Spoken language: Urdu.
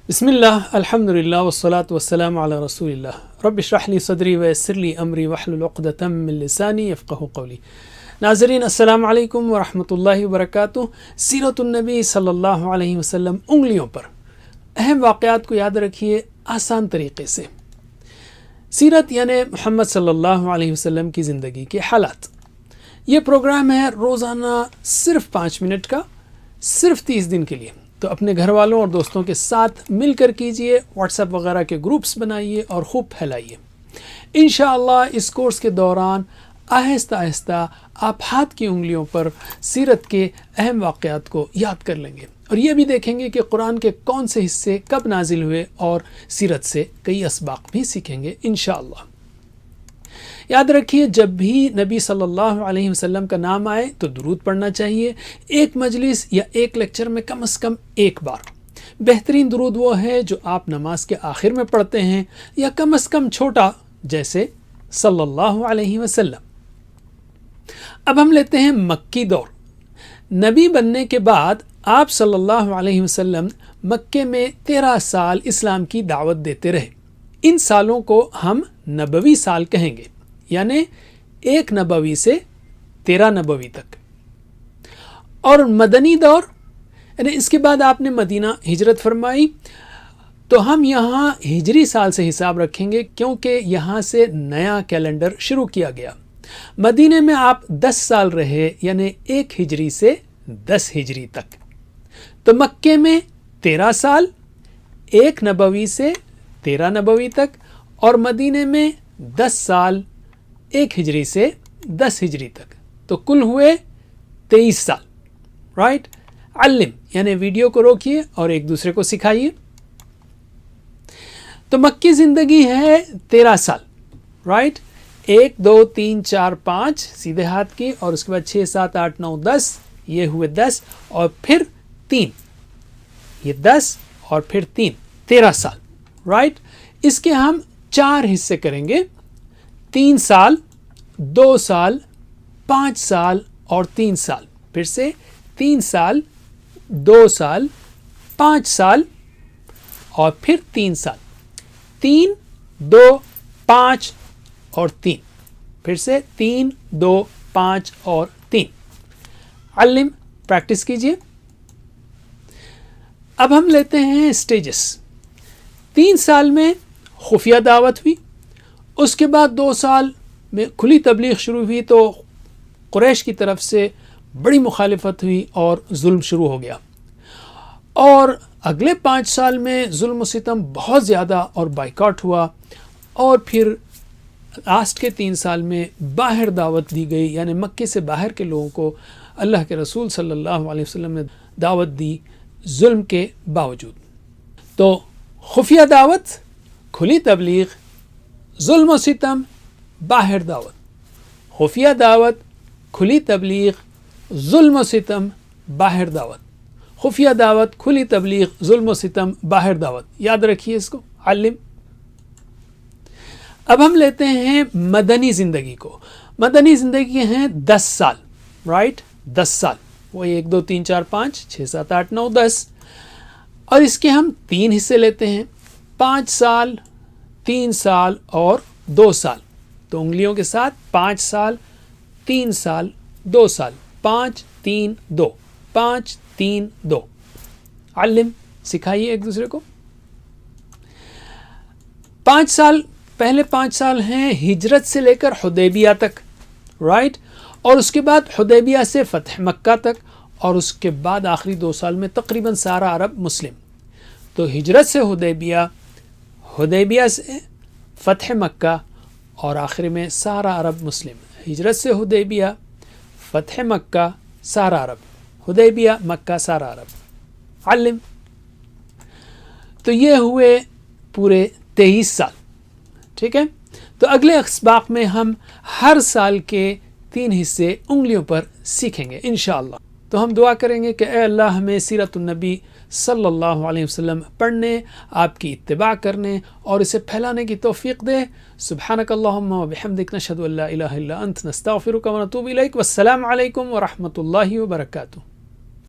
بسم اللہ الحمدللہ والصلاة والسلام علی رسول اللہ رب اشرح لی صدری ویسر لی امری واحلل عقدۃ من لسانی یفقہوا قولی۔ ناظرین السلام علیکم ورحمۃ اللہ وبرکاتہ۔ سیرت النبی صلی اللہ علیہ وسلم انگلیوں پر اہم واقعات کو یاد رکھیے آسان طریقے سے۔ سیرت یعنی محمد صلی اللہ علیہ وسلم کی زندگی کے حالات۔ یہ پروگرام ہے روزانہ صرف 5 منٹ کا، صرف 30 دن کے لیے۔ تو اپنے گھر والوں اور دوستوں کے ساتھ مل کر کیجئے، واٹس ایپ وغیرہ کے گروپس بنائیے اور خوب پھیلائیے۔ انشاءاللہ اس کورس کے دوران آہستہ آہستہ آپ ہاتھ کی انگلیوں پر سیرت کے اہم واقعات کو یاد کر لیں گے، اور یہ بھی دیکھیں گے کہ قرآن کے کون سے حصے کب نازل ہوئے، اور سیرت سے کئی اسباق بھی سیکھیں گے انشاءاللہ۔ یاد رکھیے، جب بھی نبی صلی اللہ علیہ وسلم کا نام آئے تو درود پڑھنا چاہیے، ایک مجلس یا ایک لیکچر میں کم از کم ایک بار۔ بہترین درود وہ ہے جو آپ نماز کے آخر میں پڑھتے ہیں، یا کم از کم چھوٹا، جیسے صلی اللہ علیہ وسلم۔ اب ہم لیتے ہیں مکی دور۔ نبی بننے کے بعد آپ صلی اللہ علیہ وسلم مکے میں 13 سال اسلام کی دعوت دیتے رہے۔ ان سالوں کو ہم نبوی سال کہیں گے، یعنی 1 نبوی سے 13 نبوی تک۔ اور مدنی دور، یعنی اس کے بعد آپ نے مدینہ ہجرت فرمائی، تو ہم یہاں ہجری سال سے حساب رکھیں گے، کیونکہ یہاں سے نیا کیلنڈر شروع کیا گیا۔ مدینہ میں آپ 10 سال رہے، یعنی 1 ہجری سے 10 ہجری تک۔ تو مکے میں 13 سال، 1 نبوی سے 13 نبوی تک، اور مدینہ میں 10 سال، 1 ہجری سے 10 ہجری تک، تو کل ہوئے 23 سال۔ رائٹ؟ علم یعنی ویڈیو کو روکیے اور ایک دوسرے کو سکھائیے۔ تو مکی زندگی ہے 13 سال۔ رائٹ؟ 1 2 3 4 5 سیدھے ہاتھ کی، اور اس کے بعد 6 7 8 9 10، یہ ہوئے 10، اور پھر 3، یہ 10 اور پھر 3، 13 سال۔ رائٹ؟ اس کے ہم 4 حصے کریں گے، 3 سال، 2 سال، 5 سال اور 3 سال۔ پھر سے 3 سال، 2 سال، 5 سال اور پھر 3 سال۔ 3 2 5 اور 3، پھر سے 3 2 5 اور 3۔ علم، پریکٹس کیجئے۔ اب ہم لیتے ہیں سٹیجز۔ 3 سال میں خفیہ دعوت ہوئی، اس کے بعد 2 سال میں کھلی تبلیغ شروع ہوئی، تو قریش کی طرف سے بڑی مخالفت ہوئی اور ظلم شروع ہو گیا۔ اور اگلے 5 سال میں ظلم و ستم بہت زیادہ اور بائیکاٹ ہوا، اور پھر لاسٹ کے 3 سال میں باہر دعوت دی گئی، یعنی مکے سے باہر کے لوگوں کو اللہ کے رسول صلی اللہ علیہ وسلم نے دعوت دی ظلم کے باوجود۔ تو خفیہ دعوت، کھلی تبلیغ، ظلم و ستم، باہر دعوت۔ خفیہ دعوت، کھلی تبلیغ، ظلم و ستم، باہر دعوت۔ خفیہ دعوت، کھلی تبلیغ، ظلم و ستم، باہر دعوت۔ یاد رکھیے اس کو، علم۔ اب ہم لیتے ہیں مدنی زندگی کو۔ مدنی زندگی ہیں 10 سال۔ رائٹ؟ 10 سال، وہی 1 2 3 4 5 6 7 8 9 10۔ اور اس کے ہم 3 حصے لیتے ہیں، 5 سال، 3 سال اور 2 سال۔ تو انگلیوں کے ساتھ 5 سال، 3 سال، 2 سال، 5 3 2، 5 3 2۔ علم، سکھائیے ایک دوسرے کو۔ 5 سال، پہلے 5 سال ہیں ہجرت سے لے کر حدیبیہ تک۔ رائٹ؟ اور اس کے بعد حدیبیہ سے فتح مکہ تک، اور اس کے بعد آخری 2 سال میں تقریباً سارا عرب مسلم۔ تو ہجرت سے حدیبیہ، حدیبیہ سے فتح مکہ، اور آخر میں سارا عرب مسلم۔ ہجرت سے حدیبیہ، فتح مکہ، سارا عرب، حدیبیہ، مکہ، سارا عرب۔ علم۔ تو یہ ہوئے پورے 23 سال۔ ٹھیک ہے؟ تو اگلے اسباق میں ہم ہر سال کے 3 حصے انگلیوں پر سیکھیں گے انشاءاللہ۔ تو ہم دعا کریں گے کہ اے اللہ ہمیں سیرت النبی صلی اللہ علیہ وسلم پڑھنے، آپ کی اتباع کرنے اور اسے پھیلانے کی توفیق دے۔ سبحانک اللہم و بحمدک، نشہد ان لا الہ الا انت، نستغفرک و نتوب الیک۔ والسلام علیکم ورحمۃ اللہ وبرکاتہ۔